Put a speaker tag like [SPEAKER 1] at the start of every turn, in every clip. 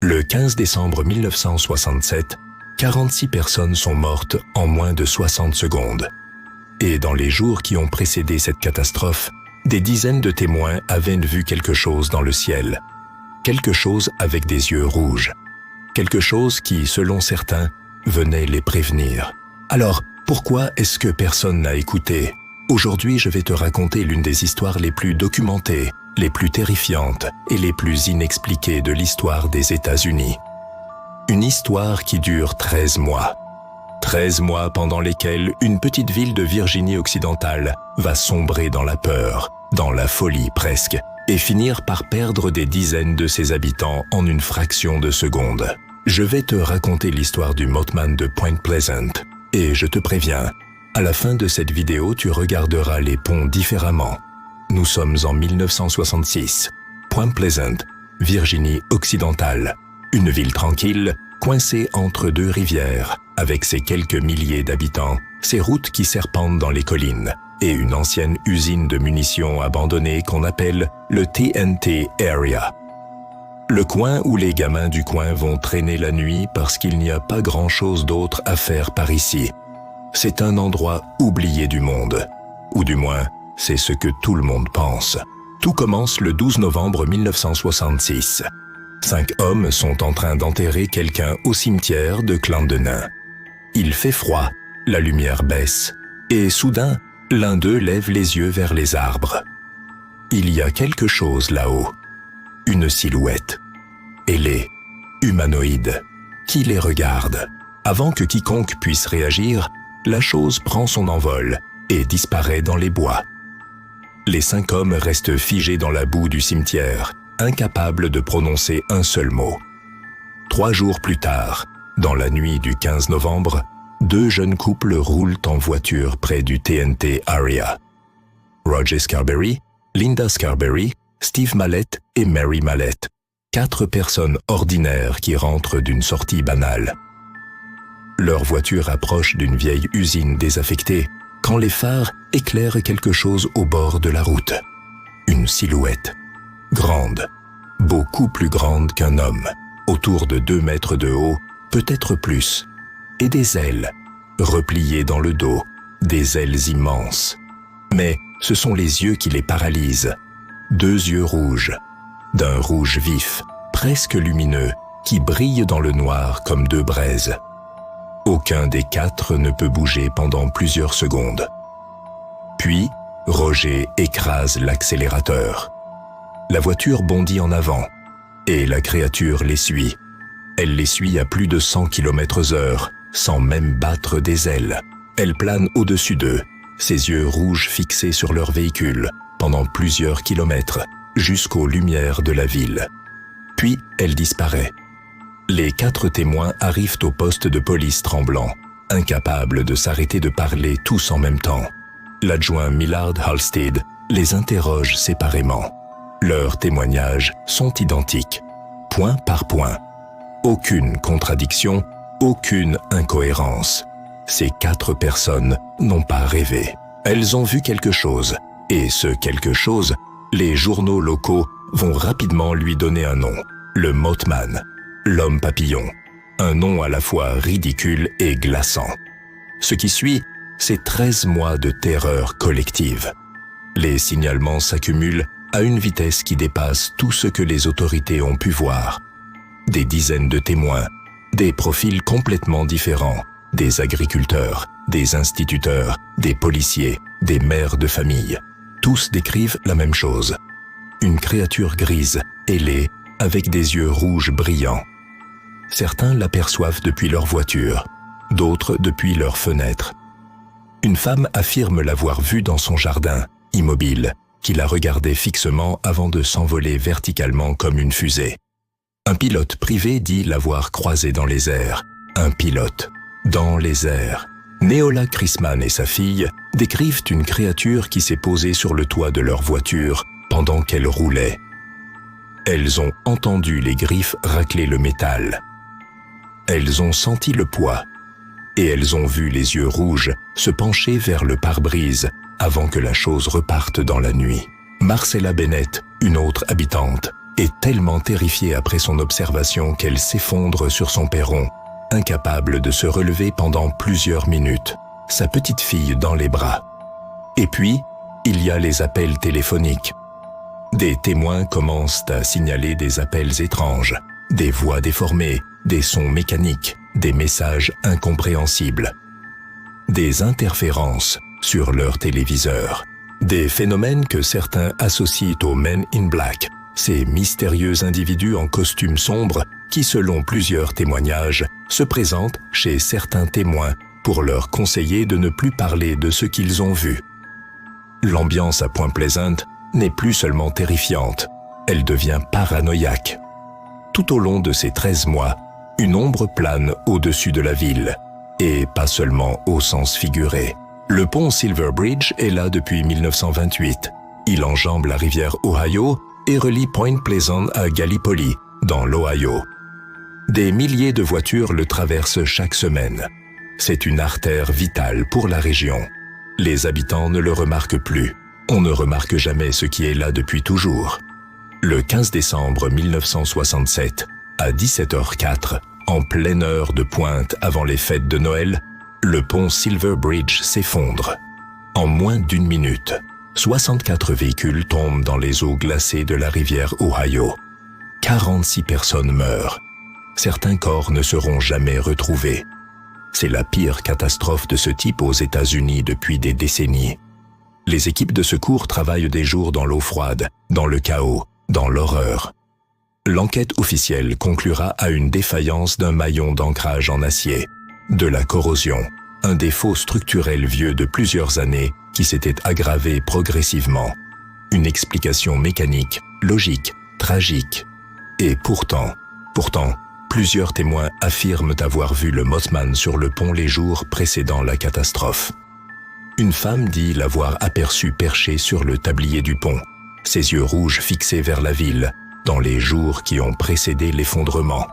[SPEAKER 1] Le 15 décembre 1967, 46 personnes sont mortes en moins de 60 secondes. Et dans les jours qui ont précédé cette catastrophe, des dizaines de témoins avaient vu quelque chose dans le ciel. Quelque chose avec des yeux rouges. Quelque chose qui, selon certains, venait les prévenir. Alors, pourquoi est-ce que personne n'a écouté? Aujourd'hui, je vais te raconter l'une des histoires les plus documentées, les plus terrifiantes et les plus inexpliquées de l'histoire des États-Unis. Une histoire qui dure 13 mois. 13 mois pendant lesquels une petite ville de Virginie occidentale va sombrer dans la peur, dans la folie presque, et finir par perdre des dizaines de ses habitants en une fraction de seconde. Je vais te raconter l'histoire du Mothman de Point Pleasant. Et je te préviens, à la fin de cette vidéo, tu regarderas les ponts différemment. Nous sommes en 1966. Point Pleasant, Virginie occidentale. Une ville tranquille, coincée entre deux rivières, avec ses quelques milliers d'habitants, ses routes qui serpentent dans les collines, et une ancienne usine de munitions abandonnée qu'on appelle le TNT Area. Le coin où les gamins du coin vont traîner la nuit parce qu'il n'y a pas grand-chose d'autre à faire par ici. C'est un endroit oublié du monde. Ou du moins, c'est ce que tout le monde pense. Tout commence le 12 novembre 1966. 5 hommes sont en train d'enterrer quelqu'un au cimetière de Clendenin. Il fait froid, la lumière baisse, et soudain, l'un d'eux lève les yeux vers les arbres. Il y a quelque chose là-haut. Une silhouette, ailée, humanoïde, qui les regarde. Avant que quiconque puisse réagir, la chose prend son envol et disparaît dans les bois. Les 5 hommes restent figés dans la boue du cimetière, incapables de prononcer un seul mot. 3 jours plus tard, dans la nuit du 15 novembre, 2 jeunes couples roulent en voiture près du TNT Area. Roger Scarberry, Linda Scarberry, Steve Mallette et Mary Mallette, 4 personnes ordinaires qui rentrent d'une sortie banale. Leur voiture approche d'une vieille usine désaffectée quand les phares éclairent quelque chose au bord de la route. Une silhouette, grande, beaucoup plus grande qu'un homme, autour de 2 mètres de haut, peut-être plus, et des ailes, repliées dans le dos, des ailes immenses. Mais ce sont les yeux qui les paralysent. 2 yeux rouges, d'un rouge vif, presque lumineux, qui brillent dans le noir comme 2 braises. Aucun des 4 ne peut bouger pendant plusieurs secondes. Puis, Roger écrase l'accélérateur. La voiture bondit en avant, et la créature les suit. Elle les suit à plus de 100 km/h, sans même battre des ailes. Elle plane au-dessus d'eux, ses yeux rouges fixés sur leur véhicule, pendant plusieurs kilomètres, jusqu'aux lumières de la ville. Puis, elle disparaît. Les 4 témoins arrivent au poste de police tremblant, incapables de s'arrêter de parler tous en même temps. L'adjoint Millard Halstead les interroge séparément. Leurs témoignages sont identiques, point par point. Aucune contradiction, aucune incohérence. Ces 4 personnes n'ont pas rêvé. Elles ont vu quelque chose. Et ce quelque chose, les journaux locaux vont rapidement lui donner un nom, le Mothman, l'homme papillon, un nom à la fois ridicule et glaçant. Ce qui suit, c'est 13 mois de terreur collective. Les signalements s'accumulent à une vitesse qui dépasse tout ce que les autorités ont pu voir. Des dizaines de témoins, des profils complètement différents, des agriculteurs, des instituteurs, des policiers, des mères de famille. Tous décrivent la même chose. Une créature grise, ailée, avec des yeux rouges brillants. Certains l'aperçoivent depuis leur voiture, d'autres depuis leur fenêtre. Une femme affirme l'avoir vue dans son jardin, immobile, qui la regardait fixement avant de s'envoler verticalement comme une fusée. Un pilote privé dit l'avoir croisée dans les airs. Un pilote, dans les airs. Neola Chrisman et sa fille décrivent une créature qui s'est posée sur le toit de leur voiture pendant qu'elle roulait. Elles ont entendu les griffes racler le métal. Elles ont senti le poids. Et elles ont vu les yeux rouges se pencher vers le pare-brise avant que la chose reparte dans la nuit. Marcella Bennett, une autre habitante, est tellement terrifiée après son observation qu'elle s'effondre sur son perron, incapable de se relever pendant plusieurs minutes, sa petite fille dans les bras. Et puis, il y a les appels téléphoniques. Des témoins commencent à signaler des appels étranges, des voix déformées, des sons mécaniques, des messages incompréhensibles. Des interférences sur leur téléviseur. Des phénomènes que certains associent aux Men in Black, ces mystérieux individus en costume sombre qui, selon plusieurs témoignages, se présentent chez certains témoins pour leur conseiller de ne plus parler de ce qu'ils ont vu. L'ambiance à Point Pleasant n'est plus seulement terrifiante, elle devient paranoïaque. Tout au long de ces 13 mois, une ombre plane au-dessus de la ville, et pas seulement au sens figuré. Le pont Silver Bridge est là depuis 1928. Il enjambe la rivière Ohio et relie Point Pleasant à Gallipoli, dans l'Ohio. Des milliers de voitures le traversent chaque semaine. C'est une artère vitale pour la région. Les habitants ne le remarquent plus. On ne remarque jamais ce qui est là depuis toujours. Le 15 décembre 1967, à 17h04, en pleine heure de pointe avant les fêtes de Noël, le pont Silver Bridge s'effondre. En moins d'une minute, 64 véhicules tombent dans les eaux glacées de la rivière Ohio. 46 personnes meurent. Certains corps ne seront jamais retrouvés. C'est la pire catastrophe de ce type aux États-Unis depuis des décennies. Les équipes de secours travaillent des jours dans l'eau froide, dans le chaos, dans l'horreur. L'enquête officielle conclura à une défaillance d'un maillon d'ancrage en acier, de la corrosion, un défaut structurel vieux de plusieurs années qui s'était aggravé progressivement. Une explication mécanique, logique, tragique. Et pourtant, plusieurs témoins affirment avoir vu le Mothman sur le pont les jours précédant la catastrophe. Une femme dit l'avoir aperçu perché sur le tablier du pont, ses yeux rouges fixés vers la ville, dans les jours qui ont précédé l'effondrement.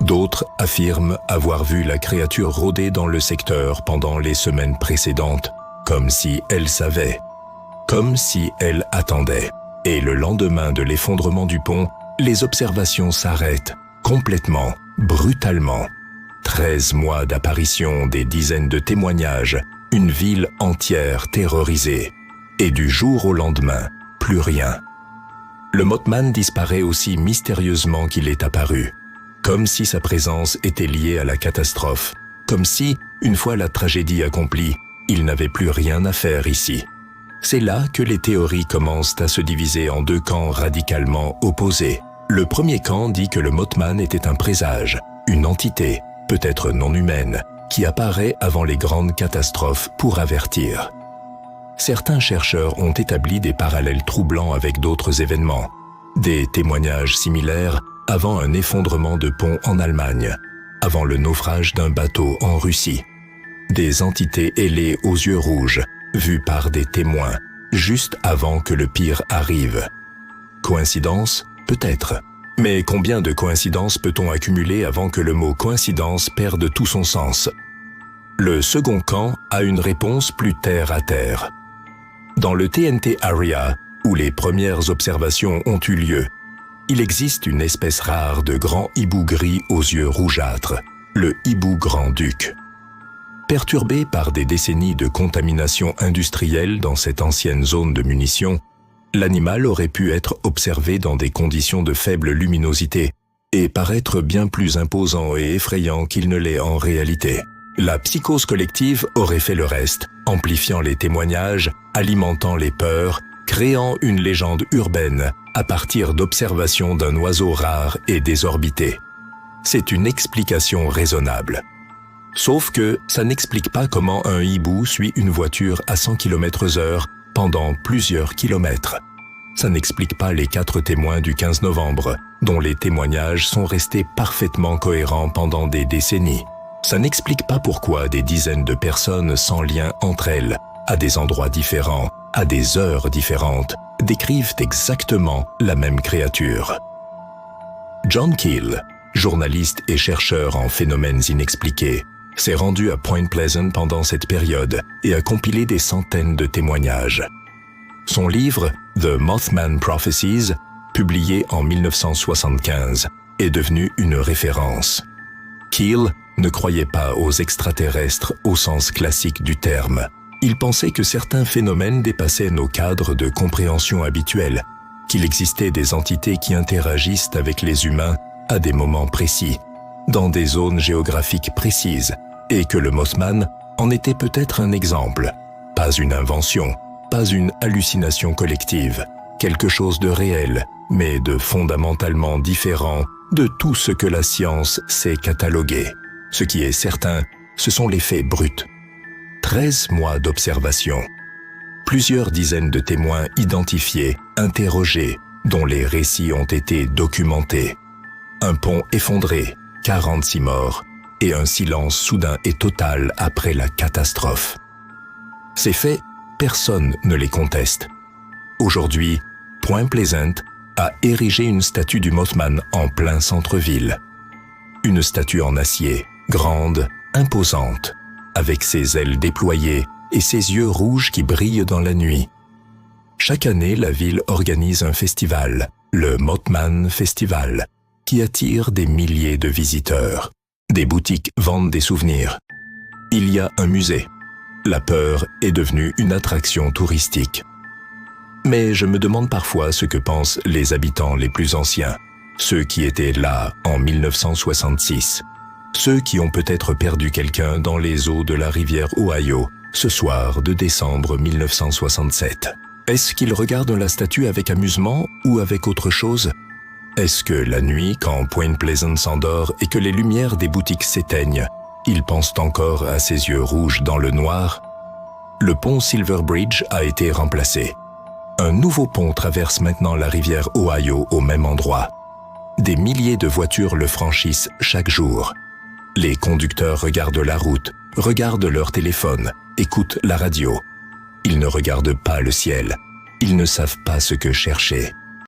[SPEAKER 1] D'autres affirment avoir vu la créature rôder dans le secteur pendant les semaines précédentes, comme si elle savait, comme si elle attendait. Et le lendemain de l'effondrement du pont, les observations s'arrêtent, complètement, brutalement. 13 mois d'apparition, des dizaines de témoignages, une ville entière terrorisée. Et du jour au lendemain, plus rien. Le Mothman disparaît aussi mystérieusement qu'il est apparu, comme si sa présence était liée à la catastrophe, comme si, une fois la tragédie accomplie, il n'avait plus rien à faire ici. C'est là que les théories commencent à se diviser en deux camps radicalement opposés. Le premier camp dit que le Mothman était un présage, une entité, peut-être non humaine, qui apparaît avant les grandes catastrophes pour avertir. Certains chercheurs ont établi des parallèles troublants avec d'autres événements, des témoignages similaires avant un effondrement de pont en Allemagne, avant le naufrage d'un bateau en Russie, des entités ailées aux yeux rouges, vues par des témoins, juste avant que le pire arrive. Coïncidence? Peut-être. Mais combien de coïncidences peut-on accumuler avant que le mot coïncidence perde tout son sens? Le second camp a une réponse plus terre à terre. Dans le TNT Area, où les premières observations ont eu lieu, il existe une espèce rare de grand hibou gris aux yeux rougeâtres, le hibou grand-duc. Perturbé par des décennies de contamination industrielle dans cette ancienne zone de munitions, l'animal aurait pu être observé dans des conditions de faible luminosité et paraître bien plus imposant et effrayant qu'il ne l'est en réalité. La psychose collective aurait fait le reste, amplifiant les témoignages, alimentant les peurs, créant une légende urbaine à partir d'observations d'un oiseau rare et désorbité. C'est une explication raisonnable. Sauf que ça n'explique pas comment un hibou suit une voiture à 100 km/h pendant plusieurs kilomètres. Ça n'explique pas les 4 témoins du 15 novembre, dont les témoignages sont restés parfaitement cohérents pendant des décennies. Ça n'explique pas pourquoi des dizaines de personnes sans lien entre elles, à des endroits différents, à des heures différentes, décrivent exactement la même créature. John Keel, journaliste et chercheur en phénomènes inexpliqués, s'est rendu à Point Pleasant pendant cette période et a compilé des centaines de témoignages. Son livre, The Mothman Prophecies, publié en 1975, est devenu une référence. Keel ne croyait pas aux extraterrestres au sens classique du terme. Il pensait que certains phénomènes dépassaient nos cadres de compréhension habituels, qu'il existait des entités qui interagissent avec les humains à des moments précis, dans des zones géographiques précises, et que le Mothman en était peut-être un exemple, pas une invention, pas une hallucination collective, quelque chose de réel, mais de fondamentalement différent de tout ce que la science sait cataloguer. Ce qui est certain, ce sont les faits bruts. 13 mois d'observation. Plusieurs dizaines de témoins identifiés, interrogés, dont les récits ont été documentés. Un pont effondré, 46 morts, et un silence soudain et total après la catastrophe. Ces faits, personne ne les conteste. Aujourd'hui, Point Pleasant a érigé une statue du Mothman en plein centre-ville. Une statue en acier, grande, imposante, avec ses ailes déployées et ses yeux rouges qui brillent dans la nuit. Chaque année, la ville organise un festival, le Mothman Festival, qui attire des milliers de visiteurs. Des boutiques vendent des souvenirs. Il y a un musée. La peur est devenue une attraction touristique. Mais je me demande parfois ce que pensent les habitants les plus anciens, ceux qui étaient là en 1966, ceux qui ont peut-être perdu quelqu'un dans les eaux de la rivière Ohio ce soir de décembre 1967. Est-ce qu'ils regardent la statue avec amusement ou avec autre chose? Est-ce que la nuit, quand Point Pleasant s'endort et que les lumières des boutiques s'éteignent, ils pensent encore à ses yeux rouges dans le noir? Le pont Silver Bridge a été remplacé. Un nouveau pont traverse maintenant la rivière Ohio au même endroit. Des milliers de voitures le franchissent chaque jour. Les conducteurs regardent la route, regardent leur téléphone, écoutent la radio. Ils ne regardent pas le ciel. Ils ne savent pas ce que chercher.